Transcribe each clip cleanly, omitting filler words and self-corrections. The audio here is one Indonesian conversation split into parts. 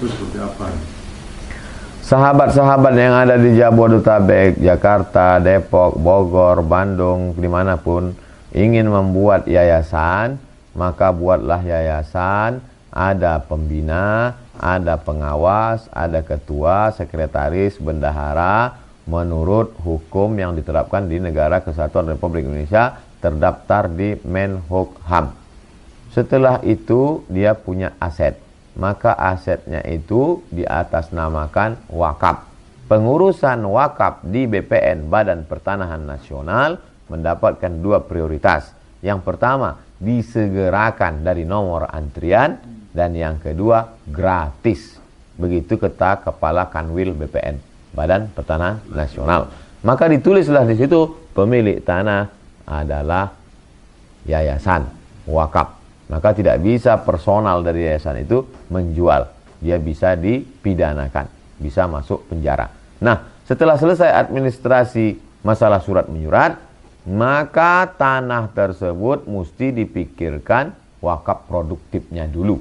itu seperti apa? Sahabat-sahabat yang ada di Jabodetabek, Jakarta, Depok, Bogor, Bandung, dimanapun ingin membuat yayasan, maka buatlah yayasan, ada pembina, ada pengawas, ada ketua, sekretaris, bendahara, menurut hukum yang diterapkan di Negara Kesatuan Republik Indonesia, terdaftar di Menhukham. Setelah itu dia punya aset, maka asetnya itu diatasnamakan wakaf. Pengurusan wakaf di BPN, Badan Pertanahan Nasional, mendapatkan dua prioritas. Yang pertama, disegerakan dari nomor antrian, dan yang kedua, gratis. Begitu kata Kepala Kanwil BPN, Badan Pertanahan Nasional. Maka ditulislah di situ, pemilik tanah adalah yayasan wakaf. Maka tidak bisa personal dari yayasan itu menjual. Dia bisa dipidanakan, bisa masuk penjara. Nah, setelah selesai administrasi masalah surat menyurat, maka tanah tersebut mesti dipikirkan wakaf produktifnya dulu.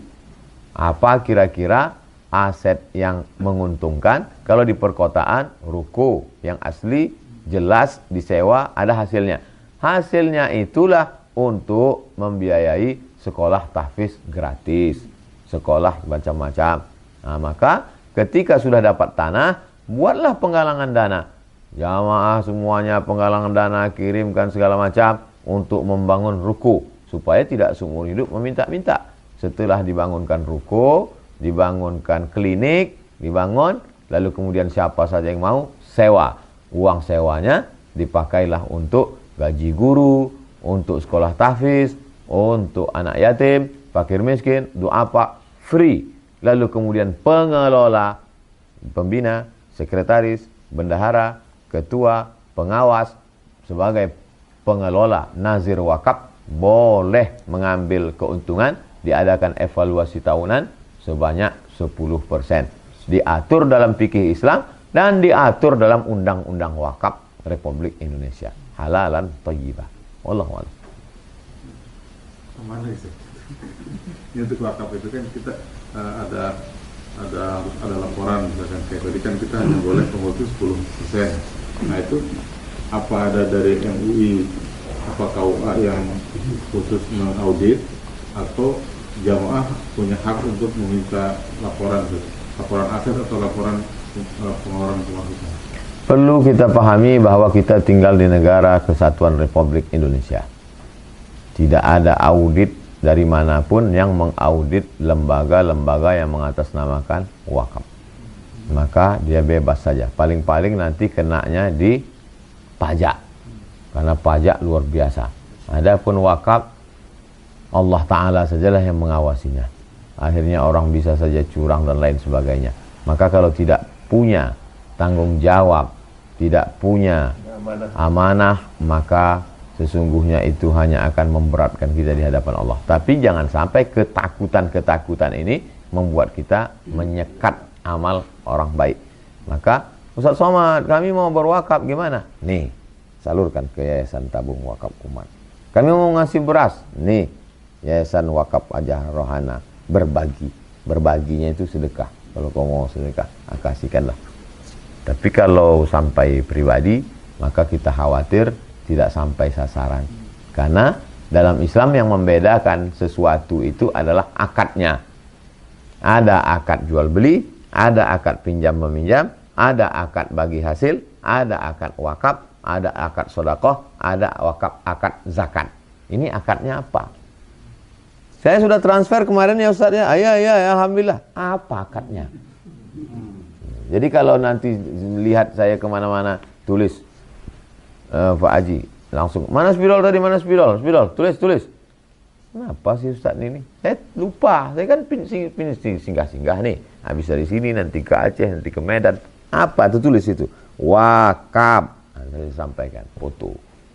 Apa kira-kira aset yang menguntungkan? Kalau di perkotaan, ruko yang asli jelas disewa, ada hasilnya. Hasilnya itulah untuk membiayai sekolah tahfiz gratis, sekolah macam-macam. Nah, maka ketika sudah dapat tanah, buatlah penggalangan dana. Jamaah semuanya penggalangan dana, kirimkan segala macam untuk membangun ruko, supaya tidak seumur hidup meminta-minta. Setelah dibangunkan ruko, dibangunkan klinik, dibangun, lalu kemudian siapa saja yang mau sewa. Uang sewanya dipakailah untuk gaji guru, untuk sekolah tahfiz, untuk anak yatim, fakir miskin, duafa, free. Lalu kemudian pengelola, pembina, sekretaris, bendahara, ketua, pengawas, sebagai pengelola nazir wakaf boleh mengambil keuntungan, diadakan evaluasi tahunan sebanyak 10%. Diatur dalam fikih Islam dan diatur dalam Undang-Undang Wakaf Republik Indonesia. Halalan thayyibah. Wallahu a'lam. Mana sih? Ini untuk wakaf itu kan kita harus ada laporan, misalkan kayak tadi kan kita hanya boleh pengutu 10%. Nah itu apa ada dari MUI, apa KUA yang khusus mengaudit, atau jamaah punya hak untuk meminta laporan aset atau laporan pengeluaran pemasukan? Perlu kita pahami bahwa kita tinggal di negara Kesatuan Republik Indonesia. Tidak ada audit dari manapun yang mengaudit lembaga-lembaga yang mengatasnamakan wakaf. Maka dia bebas saja. Paling-paling nanti kenanya di pajak. Karena pajak luar biasa. Adapun wakaf, Allah Ta'ala sajalah yang mengawasinya. Akhirnya orang bisa saja curang dan lain sebagainya. Maka kalau tidak punya tanggung jawab, tidak punya amanah, maka sesungguhnya itu hanya akan memberatkan kita di hadapan Allah. Tapi jangan sampai ketakutan-ketakutan ini membuat kita menyekat amal orang baik. Maka, Ustaz Somad, kami mau berwakaf gimana? Nih, salurkan ke Yayasan Tabung Wakaf Umat. Kami mau ngasih beras. Nih, Yayasan Wakaf Ajah Rohana. Berbagi. Berbaginya itu sedekah. Kalau kau mau sedekah, kasihkanlah. Tapi kalau sampai pribadi, maka kita khawatir tidak sampai sasaran. Karena dalam Islam yang membedakan sesuatu itu adalah akadnya. Ada akad jual beli, ada akad pinjam meminjam, ada akad bagi hasil, ada akad wakaf, ada akad sedekah, ada akad zakat. Ini akadnya apa? Saya sudah transfer kemarin ya Ustaz ya. Ya, alhamdulillah. Apa akadnya? Jadi kalau nanti lihat saya kemana-mana tulis Pak Haji, langsung, mana spidol tadi, mana spidol, tulis. Kenapa sih Ustaz ini? Saya lupa, saya kan singgah-singgah nih. Habis dari sini nanti ke Aceh, nanti ke Medan. Apa itu tulis itu? Wakaf. Saya sampaikan foto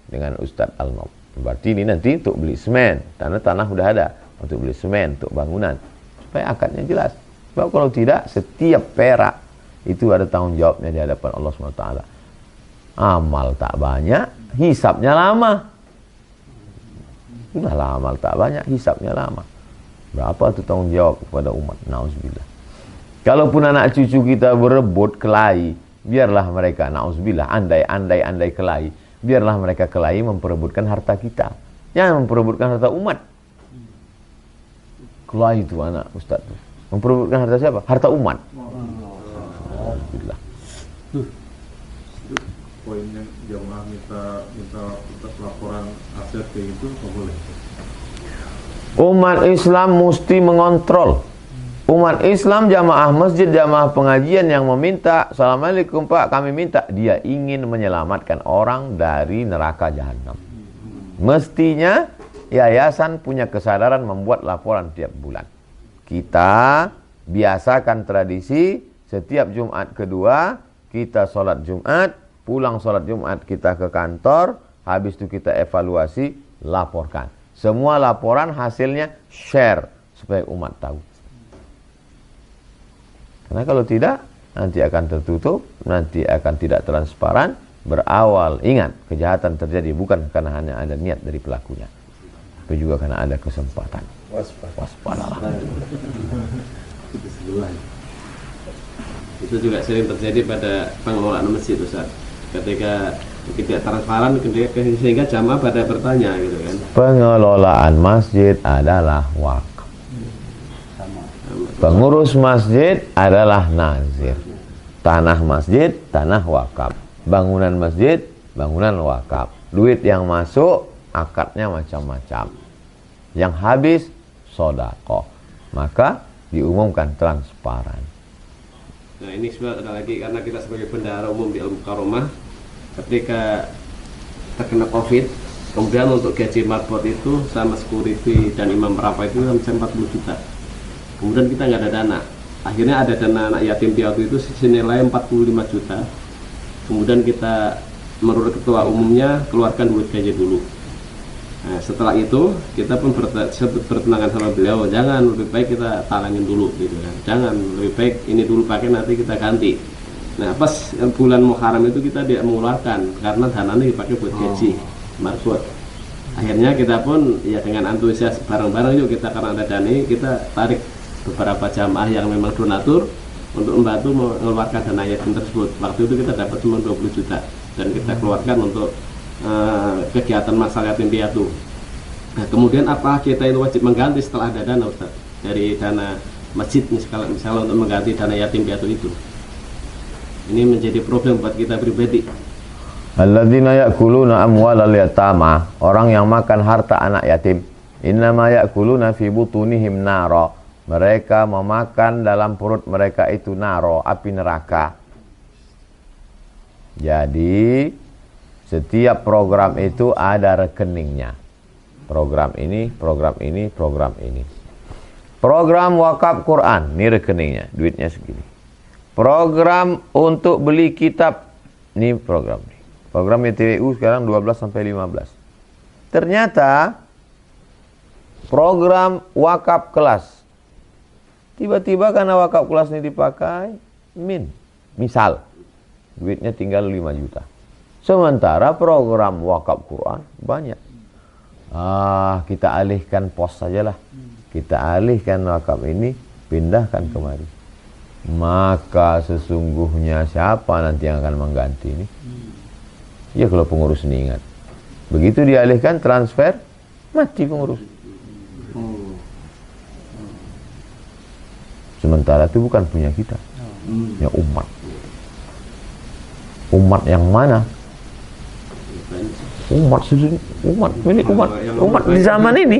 dengan Ustaz Al-Nob. Berarti ini nanti untuk beli semen, tanah udah ada. Untuk beli semen, untuk bangunan. Supaya akadnya jelas. Sebab kalau tidak, setiap perak itu ada tanggung jawabnya di hadapan Allah SWT. Amal tak banyak, hisapnya lama. Sudahlah amal tak banyak, hisapnya lama. Berapa itu tanggung jawab kepada umat? Nauzubillah. Kalaupun anak cucu kita berebut kelahi, biarlah mereka, na'udzubillah, andai kelahi, biarlah mereka kelahi memperebutkan harta kita. Jangan memperebutkan harta umat. Kelahi itu anak Ustaz tuh. Memperebutkan harta siapa? Harta umat. Alhamdulillah. Poinnya jamaah minta laporan aset kayak itu nggak boleh. Umat Islam mesti mengontrol. Umat Islam, jamaah masjid, jamaah pengajian yang meminta, Assalamualaikum Pak, kami minta, dia ingin menyelamatkan orang dari neraka jahanam. Mestinya yayasan punya kesadaran membuat laporan tiap bulan. Kita biasakan tradisi setiap Jumat kedua kita sholat Jumat, pulang sholat Jumat kita ke kantor, habis itu kita evaluasi, laporkan. Semua laporan hasilnya share supaya umat tahu. Karena kalau tidak, nanti akan tertutup, nanti akan tidak transparan. Berawal, ingat, kejahatan terjadi bukan karena hanya ada niat dari pelakunya, tapi juga karena ada kesempatan. Waspadalah. Itu juga sering terjadi pada pengelolaan masjid, Ustaz. Ketika tidak transparan, sehingga jamaah pada bertanya gitu kan. Pengelolaan masjid adalah wakaf. Pengurus masjid adalah nazir. Tanah masjid, tanah wakaf. Bangunan masjid, bangunan wakaf. Duit yang masuk, akadnya macam-macam. Yang habis, sedekah. Maka diumumkan transparan. Nah ini sebenarnya ada lagi, karena kita sebagai bendahara umum di Al-Mukarramah, ketika terkena COVID, kemudian untuk gaji marbot itu sama security dan imam merapa itu sampai 40 juta. Kemudian kita nggak ada dana. Akhirnya ada dana anak yatim piatu itu senilai 45 juta. Kemudian kita menurut ketua umumnya keluarkan duit gaji dulu. Nah, setelah itu kita pun bertentangan sama beliau, jangan, lebih baik kita talangin dulu gitu kan. Jangan, lebih baik ini dulu pakai, nanti kita ganti. Nah, pas bulan Muharram itu kita tidak mengeluarkan karena dananya dipakai buat gaji marbot. Akhirnya kita pun ya dengan antusias bareng-bareng yuk kita, karena ada dana, kita tarik beberapa jamaah yang memang donatur untuk membantu mengeluarkan dana yatim tersebut. Waktu itu kita dapat cuma 20 juta dan kita keluarkan untuk kegiatan masalah yatim piatu. Nah, kemudian apa kita itu wajib mengganti setelah ada dana, Ustaz, dari dana masjid misalnya untuk mengganti dana yatim piatu itu? Ini menjadi problem buat kita pribadi. Alladzina ya'kuluna amwalal yatama, orang yang makan harta anak yatim, innama ya'kuluna fi butunihim nara, mereka memakan dalam perut mereka itu naro, api neraka. Jadi setiap program itu ada rekeningnya. Program ini, program ini, program ini. Program wakaf Quran, ini rekeningnya, duitnya segini. Program untuk beli kitab, ini program ini. Program YTWU sekarang 12 sampai 15. Ternyata program wakaf kelas, tiba-tiba karena wakaf kelas ini dipakai, misal duitnya tinggal 5 juta. Sementara program wakaf Quran banyak. Kita alihkan pos sajalah. Kita alihkan wakaf ini, pindahkan kemari. Maka sesungguhnya siapa nanti yang akan mengganti ini? Ya kalau pengurus ini ingat. Begitu dialihkan transfer, mati pengurus. Sementara itu bukan punya kita, ya umat. Umat yang mana? Umat di zaman ini.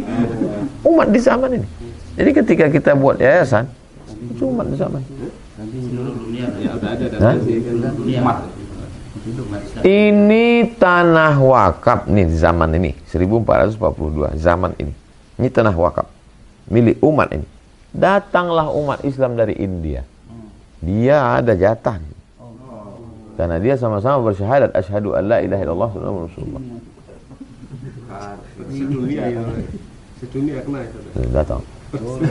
Umat di zaman ini. Jadi ketika kita buat yayasan, itu umat di zaman. Ini tanah wakaf nih di zaman ini, 1442 zaman ini. Ini tanah wakaf milik umat ini. Datanglah umat Islam dari India. Dia ada jatah. Karena dia sama-sama bersyahadat asyhadu an la ilaha illallah wa anna rasulullah. Sedunia kena itu.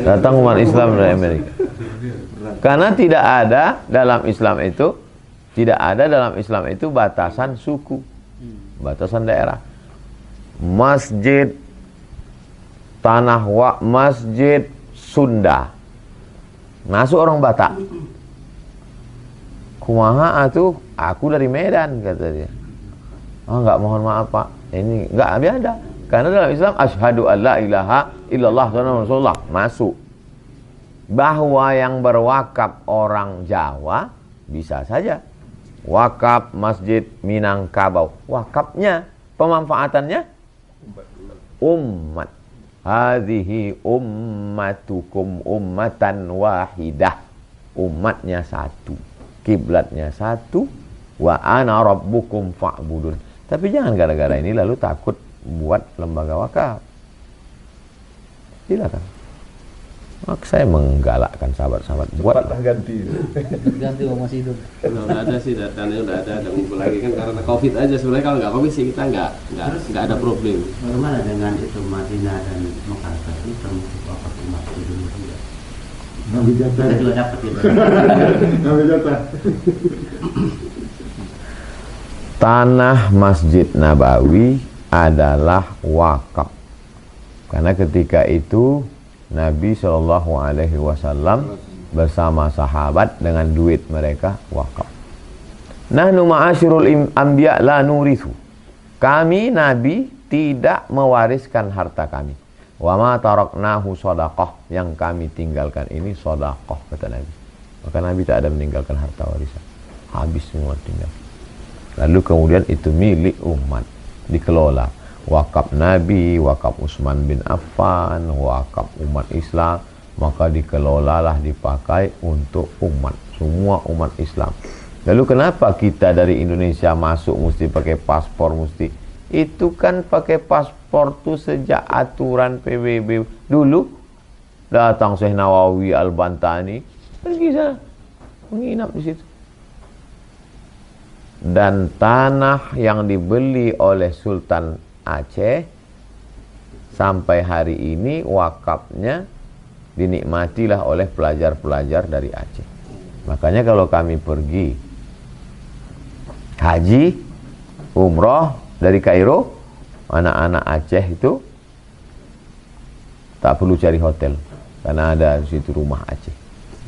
Datang umat Islam dari Amerika. Karena tidak ada dalam Islam itu batasan suku, batasan daerah. Masjid masjid Sunda masuk orang Batak, kumaha tuh, aku dari Medan, kata dia. Oh, enggak, mohon maaf Pak, ini enggak ada. Karena dalam Islam asyhadu alla ilaha illallah Rasulullah masuk. Bahwa yang berwakaf orang Jawa bisa saja. Wakaf Masjid Minangkabau, wakafnya, pemanfaatannya umat. Hadhihi ummatukum ummatan wahidah. Umatnya satu, kiblatnya satu, wa ana rabbukum fa'budun. Tapi jangan gara-gara ini lalu takut buat lembaga wakaf. Silakan. Maka saya menggalakkan sahabat-sahabat buat ganti masih hidup. Udah ada sih, datanya udah ada ngumpul lagi kan karena COVID aja. Sebenarnya kalau nggak COVID sih kita nggak ada problem. Bagaimana dengan itu Madinah dan Mekah itu termasuk apa umat dulu juga? ngambil jatah. Kita juga dapat ya. Ngambil jatah. tanah Masjid Nabawi adalah wakaf. Karena ketika itu Nabi SAW bersama sahabat dengan duit mereka wakaf. Nahnu ma'asyirul anbiya la nurithu. Kami Nabi tidak mewariskan harta kami. Wa ma taraknahu shadaqah. Yang kami tinggalkan ini shadaqah, kata Nabi. Maka Nabi tak ada meninggalkan harta warisan. Habis semua tinggal. Lalu kemudian itu milik umat, dikelola. Wakaf Nabi, wakaf Utsman bin Affan, wakaf umat Islam, maka dikelolalah, dipakai untuk umat, semua umat Islam. Lalu kenapa kita dari Indonesia masuk mesti pakai paspor mesti? Itu kan pakai paspor tuh sejak aturan PBB dulu. Datang Syekh Nawawi Al-Bantani, pergi sana, menginap di situ. Dan tanah yang dibeli oleh Sultan Aceh sampai hari ini wakafnya dinikmatilah oleh pelajar-pelajar dari Aceh. Makanya kalau kami pergi haji, umroh dari Kairo, anak-anak Aceh itu tak perlu cari hotel karena ada di situ rumah Aceh,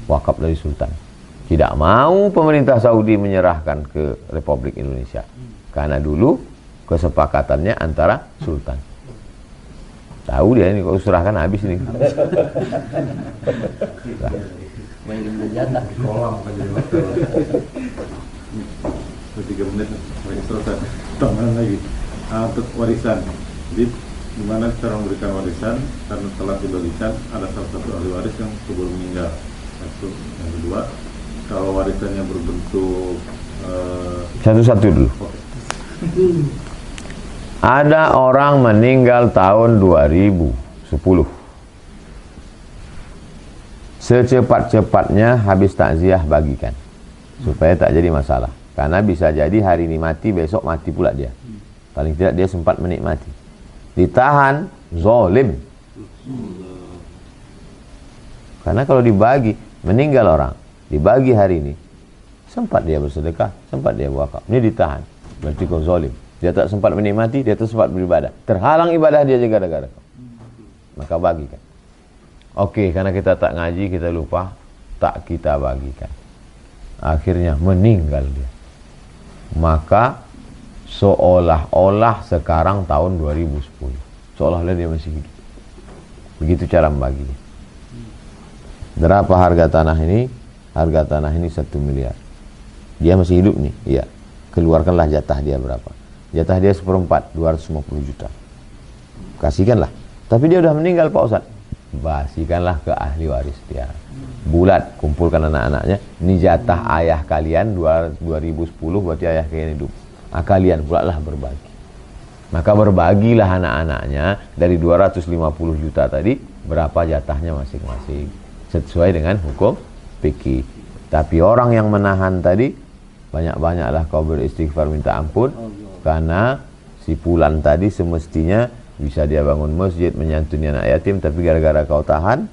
wakaf dari Sultan. Tidak mau pemerintah Saudi menyerahkan ke Republik Indonesia karena dulu kesepakatannya antara Sultan. Tahu dia ini kalau serahkan habis ini. Banyak jatah. Kolam aja hotel. 3 menit lagi selesai. Tambahan lagi. Untuk warisan. Jadi gimana cara memberikan warisan? Karena telah diberikan ada salah satu ahli waris yang sebelum meninggal. Satu. Yang kedua, kalau warisannya berbentuk Satu-satu dulu. Oke. Ada orang meninggal tahun 2010. Secepat-cepatnya habis takziah bagikan. Supaya tak jadi masalah. Karena bisa jadi hari ini mati, besok mati pula dia. Paling tidak dia sempat menikmati. Ditahan, zalim. Karena kalau dibagi, meninggal orang, dibagi hari ini, sempat dia bersedekah, sempat dia wakaf. Ini ditahan, berarti kau zalim. Dia tak sempat menikmati, dia tak sempat beribadah. Terhalang ibadah dia juga gara-gara. Maka bagikan. Oke, karena kita tak ngaji, kita lupa, tak kita bagikan. Akhirnya meninggal dia. Maka seolah-olah sekarang tahun 2010. Seolah-olah dia masih hidup. Begitu cara membaginya. Berapa harga tanah ini? Harga tanah ini 1 miliar. Dia masih hidup nih? Iya. Keluarkanlah jatah dia berapa? Jatah dia 1/4, 250 juta. Kasihkanlah. Tapi dia udah meninggal Pak Ustaz. Basikanlah ke ahli waris dia. Bulat, kumpulkan anak-anaknya. Ini jatah ayah kalian 2010 berarti ayah kalian hidup. Kalian pula lah berbagi. Maka berbagilah anak-anaknya dari 250 juta tadi, berapa jatahnya masing-masing. Sesuai dengan hukum fikih. Tapi orang yang menahan tadi, banyak-banyaklah kau beristighfar minta ampun. Karena si Fulan tadi semestinya bisa dia bangun masjid, menyantuni anak yatim, tapi gara-gara kau tahan,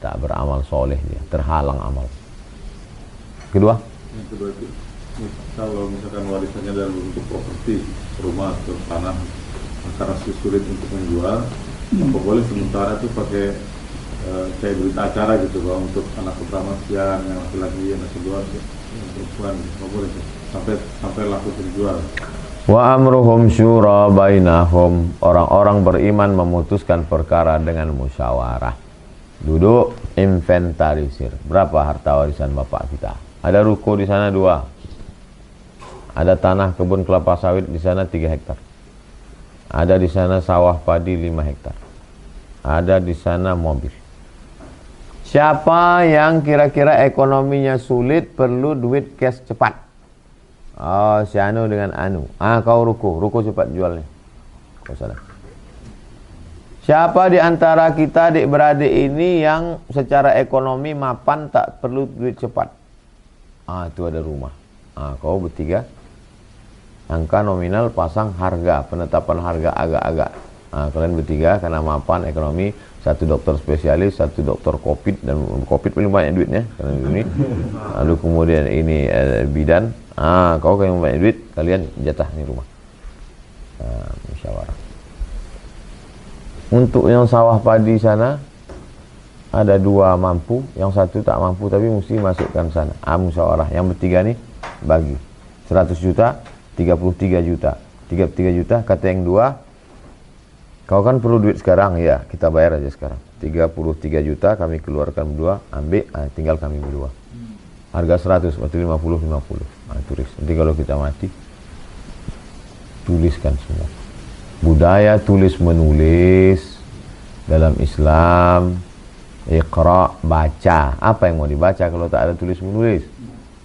tak beramal soleh dia, terhalang amal. Kedua? Yang kedua itu, kalau misalkan warisannya dalam bentuk properti, rumah atau tanah, karena sulit untuk menjual, apa boleh sementara itu pakai kayak berita acara gitu bahwa untuk anak pertama sekian, yang laki-laki, anak kedua yang perempuan, nggak boleh tuh. Sampai laku terjual. Wa amruhum syura bainahum. Orang-orang beriman memutuskan perkara dengan musyawarah. Duduk inventarisir. Berapa harta warisan bapak kita? Ada ruko di sana 2. Ada tanah kebun kelapa sawit di sana 3 hektar. Ada di sana sawah padi 5 hektar. Ada di sana mobil. Siapa yang kira-kira ekonominya sulit, perlu duit cash cepat? Oh, si Anu dengan Anu. Kau ruko cepat jualnya. Kau salah. Siapa di antara kita adik-beradik ini yang secara ekonomi mapan, tak perlu duit cepat? Itu ada rumah. Kau bertiga. Angka nominal, pasang harga, penetapan harga agak-agak. Kalian bertiga karena mapan ekonomi, 1 dokter spesialis, 1 dokter COVID, dan COVID paling banyak duitnya karena ini. Lalu kemudian ini bidan. Kau yang banyak duit, kalian jatah nih rumah. Musyawarah. Untuk yang sawah padi sana ada 2 mampu, yang 1 tak mampu tapi mesti masukkan sana. Musyawarah. Yang bertiga nih bagi 100 juta, 33 juta, 33 juta. Kata yang 2, kau kan perlu duit sekarang, ya kita bayar aja sekarang. 33 juta kami keluarkan berdua, ambil, tinggal kami berdua. Harga 100, berarti 50. Tulis. Nanti kalau kita mati, tuliskan semua. Budaya tulis menulis dalam Islam. Iqra, baca. Apa yang mau dibaca kalau tak ada tulis menulis?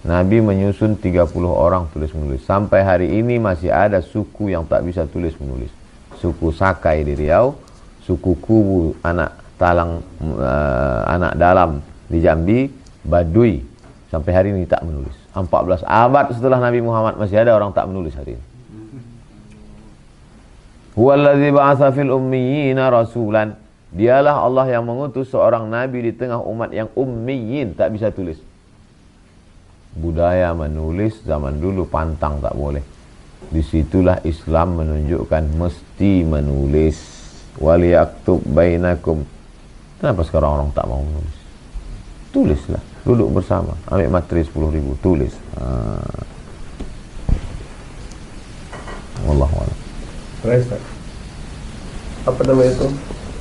Nabi menyusun 30 orang tulis menulis. Sampai hari ini masih ada suku yang tak bisa tulis menulis. Suku Sakai di Riau, suku Kubu anak Talang, anak Dalam di Jambi, Baduy sampai hari ini tak menulis. 14 abad setelah Nabi Muhammad masih ada orang tak menulis hari ini. Huwallazi ba'atsa fil ummiyina rasulan. Dialah Allah yang mengutus seorang nabi di tengah umat yang ummiyin, tak bisa tulis. Budaya menulis zaman dulu pantang, tak boleh. Disitulah Islam menunjukkan mesti menulis. Waliyaktub bainakum. Kenapa sekarang orang tak mau menulis? Tulislah, duduk bersama, ambil materi 10.000, tulis. Wallahu a'lam. Ustaz, apa namanya itu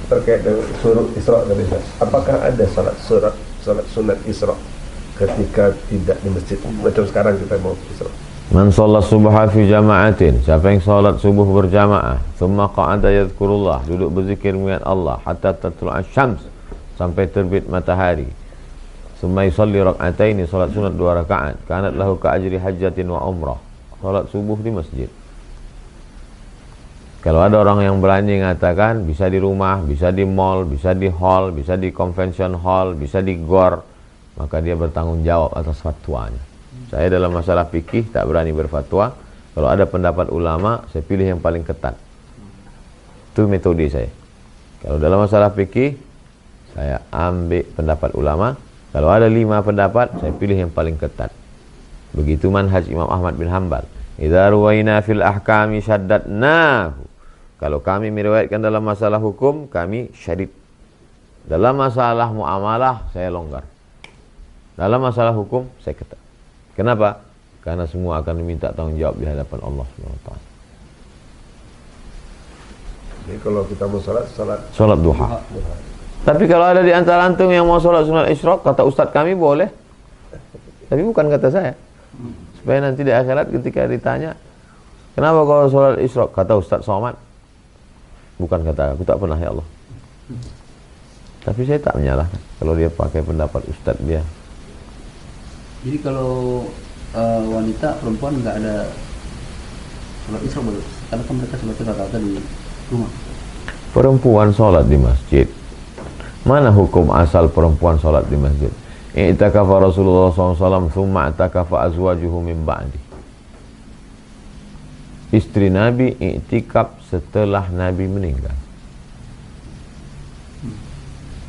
terkait dengan surat Isra tadi, Ustaz? Apakah ada salat sunat Isra ketika tidak di masjid? Macam sekarang kita mau Isra. Man sholat subha fi jama'atin. Siapa yang sholat subuh berjamaah, thumma qa'ada yadhkurullah, duduk berzikir mengingat Allah hatta tatlu'a syams, sampai terbit matahari. Thumma yusalli rak'ataini, sholat sunat 2 rakaat. Kanat lahu ka'ajri hajjatin wa umrah. Sholat subuh di masjid. Kalau ada orang yang berani mengatakan bisa di rumah, bisa di mall, bisa di hall, bisa di convention hall, bisa di gor, maka dia bertanggung jawab atas fatwanya. Saya dalam masalah fikih tak berani berfatwa. Kalau ada pendapat ulama, saya pilih yang paling ketat. Itu metode saya. Kalau dalam masalah fikih, saya ambil pendapat ulama. Kalau ada 5 pendapat, saya pilih yang paling ketat. Begitu manhaj Imam Ahmad bin Hanbal. Idza ruwaina fil ahkami syaddatnahu. Kalau kami meriwayatkan dalam masalah hukum, kami syadid. Dalam masalah muamalah, saya longgar. Dalam masalah hukum, saya ketat. Kenapa? Karena semua akan diminta tanggung jawab di hadapan Allah SWT. Jadi kalau kita mau sholat duha. Tapi kalau ada di antara antum yang mau sholat sunat isyraq, kata ustadz kami boleh. Tapi bukan kata saya. Supaya nanti di akhirat ketika ditanya, kenapa kau sholat isyraq? Kata Ustadz Somad. Bukan kata aku, tak pernah ya Allah. Tapi saya tak menyalahkan kalau dia pakai pendapat Ustadz dia. Jadi kalau wanita, perempuan nggak ada sholat isyraq baru, karena kan mereka sholat rata-rata di rumah. Perempuan sholat di masjid. Mana hukum asal perempuan sholat di masjid? I'takafa Rasulullah SAW, thumma i'takafa azwajuhu min ba'di. Istri Nabi i'tikaf setelah Nabi meninggal.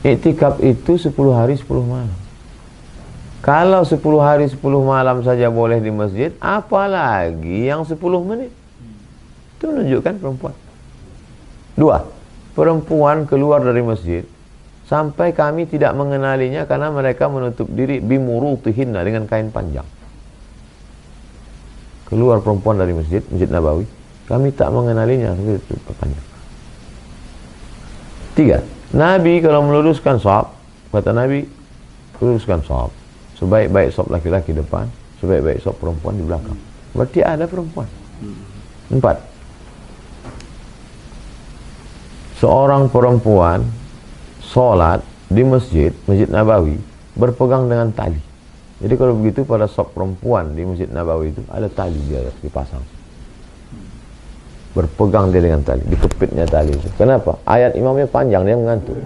I'tikaf itu 10 hari 10 malam. Kalau 10 hari 10 malam saja boleh di masjid, apalagi yang 10 menit. Itu menunjukkan perempuan. 2, perempuan keluar dari masjid sampai kami tidak mengenalinya karena mereka menutup diri bimurutihinna, dengan kain panjang. Keluar perempuan dari Masjid Nabawi, kami tak mengenalinya, itu panjang. 3. Nabi kalau meluruskan shaf, kata Nabi, luruskan shaf. Sebaik-baik shaf laki-laki depan, sebaik-baik shaf perempuan di belakang. Berarti ada perempuan. 4. Seorang perempuan sholat di Masjid Nabawi berpegang dengan tali. Jadi kalau begitu pada shaf perempuan di Masjid Nabawi itu ada tali dia dipasang. Berpegang dia dengan tali, dikepitnya tali itu. Kenapa? Ayat imamnya panjang, dia mengantuk.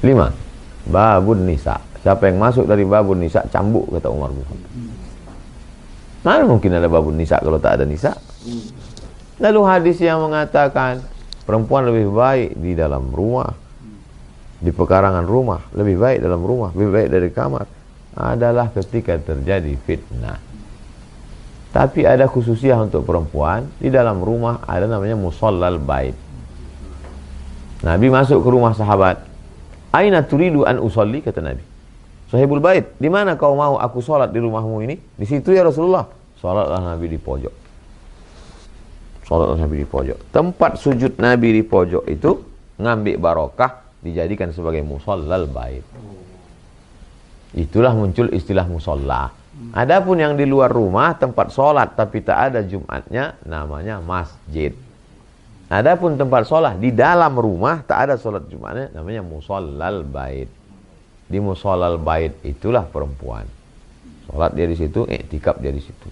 5. Babun nisa. Siapa yang masuk dari babun nisa cambuk, kata Umar bin Khattab. Mana mungkin ada babun nisa kalau tak ada nisa? Lalu hadis yang mengatakan perempuan lebih baik di dalam rumah, di pekarangan rumah, lebih baik dalam rumah, lebih baik dari kamar, adalah ketika terjadi fitnah. Tapi ada khususiah untuk perempuan, di dalam rumah ada namanya musallal bait. Nabi masuk ke rumah sahabat. Aina turidu an usolli, kata Nabi. Sahibul bait, di mana kau mau aku sholat di rumahmu ini? Di situ ya Rasulullah. Sholatlah Nabi di pojok. Sholatlah Nabi di pojok. Tempat sujud Nabi di pojok itu ngambil barokah, dijadikan sebagai musallal bait. Itulah muncul istilah musalla. Adapun yang di luar rumah tempat sholat tapi tak ada Jumatnya, namanya masjid. Adapun tempat sholat di dalam rumah tak ada sholat Jumatnya, namanya musallal bait. Di musallal bait itulah perempuan. Sholat dia di situ, iktikaf dia di situ.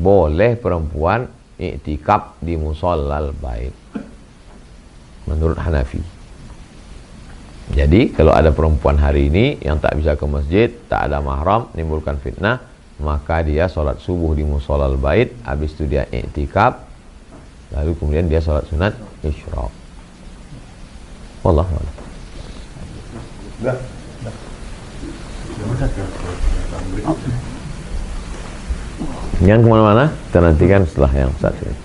Boleh perempuan iktikaf di musallal bait menurut Hanafi. Jadi kalau ada perempuan hari ini yang tak bisa ke masjid, tak ada mahram, menimbulkan fitnah, maka dia sholat subuh di musallal bait, habis itu dia iktikaf, lalu kemudian dia sholat sunat isyraq. Wallahu a'lam. Jangan kemana-mana, kita nantikan setelah yang satu ini.